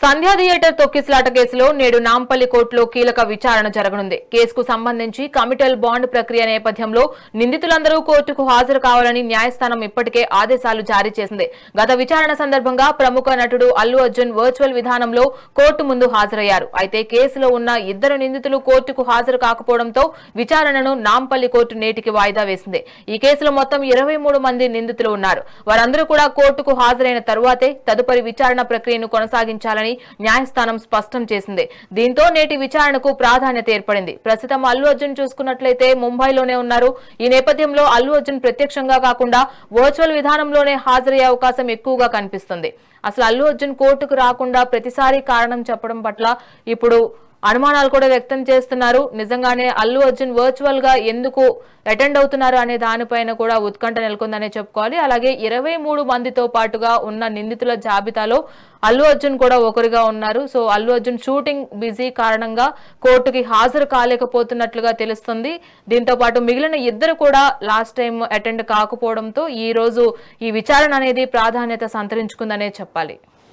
సంధ్యా theatre తొక్కిసలాట కేసులో నేడు నాంపల్లి కోర్టులో కీలక విచారణ జరగనుంది. కేసుకు సంబంధించి కమిటల్ బాండ్ ప్రక్రియ నేపథ్యంలో నిందితులందరూ కోర్టుకు హాజరు కావాలని న్యాయస్థానం ఇప్పటికే ఆదేశాలు జారీ చేసింది. గత విచారణ సందర్భంగా ప్రముఖ నటుడు అల్లు అర్జున్ వర్చువల్ విధానంలో కోర్టు ముందు హాజరయ్యారు. అయితే కేసులో ఉన్న ఇద్దరు నిందితులు కోర్టుకు హాజరు కాకపోవడంతో విచారణను నాంపల్లి కోర్టు నేటికి వాయిదా వేసింది. ఈ కేసులో మొత్తం 23 మంది నిందితులు ఉన్నారు. వారందరూ కూడా కోర్టుకు హాజరైన తరువాతే తదుపరి విచారణ ప్రక్రియను కొనసాగించాలని న్యాయస్థానం స్పష్టం చేసింది. దీంతో నేటి విచారణకు ప్రాధాన్యత ఏర్పడింది. ప్రస్తుతం అల్లు అర్జున్ చూసుకున్నట్లయితే ముంబైలోనే ఉన్నారు. ఈ నేపథ్యంలో అల్లు అర్జున్ ప్రత్యక్షంగా కాకుండా వర్చువల్ విధానంలోనే హాజరయ్యే అవకాశం ఎక్కువగా కనిపిస్తుంది. అసలు అల్లు అర్జున్ కోర్టుకు రాకుండా ప్రతిసారి కారణం చెప్పడం పట్ల ఇప్పుడు అనుమానాలు కూడా వ్యక్తం చేస్తున్నారు. నిజంగానే అల్లు అర్జున్ వర్చువల్ గా ఎందుకు అటెండ్ అవుతున్నారు అనే దానిపైన కూడా ఉత్కంఠ నెలకొందనే చెప్పుకోవాలి. అలాగే 23 మందితో పాటుగా ఉన్న నిందితుల జాబితాలో అల్లు అర్జున్ కూడా ఒకరిగా ఉన్నారు. So Allu Arjun shooting busy కారణంగా కోర్టుకి హాజరు కాలేకపోతున్నట్లుగా తెలుస్తుంది. దీంతో పాటు మిగిలిన ఇద్దరు కూడా లాస్ట్ టైం అటెండ్ కాకపోవడంతో ఈ రోజు ఈ విచారణ అనేది ప్రాధాన్యత సంతరించుకుందనే చెప్పాలి.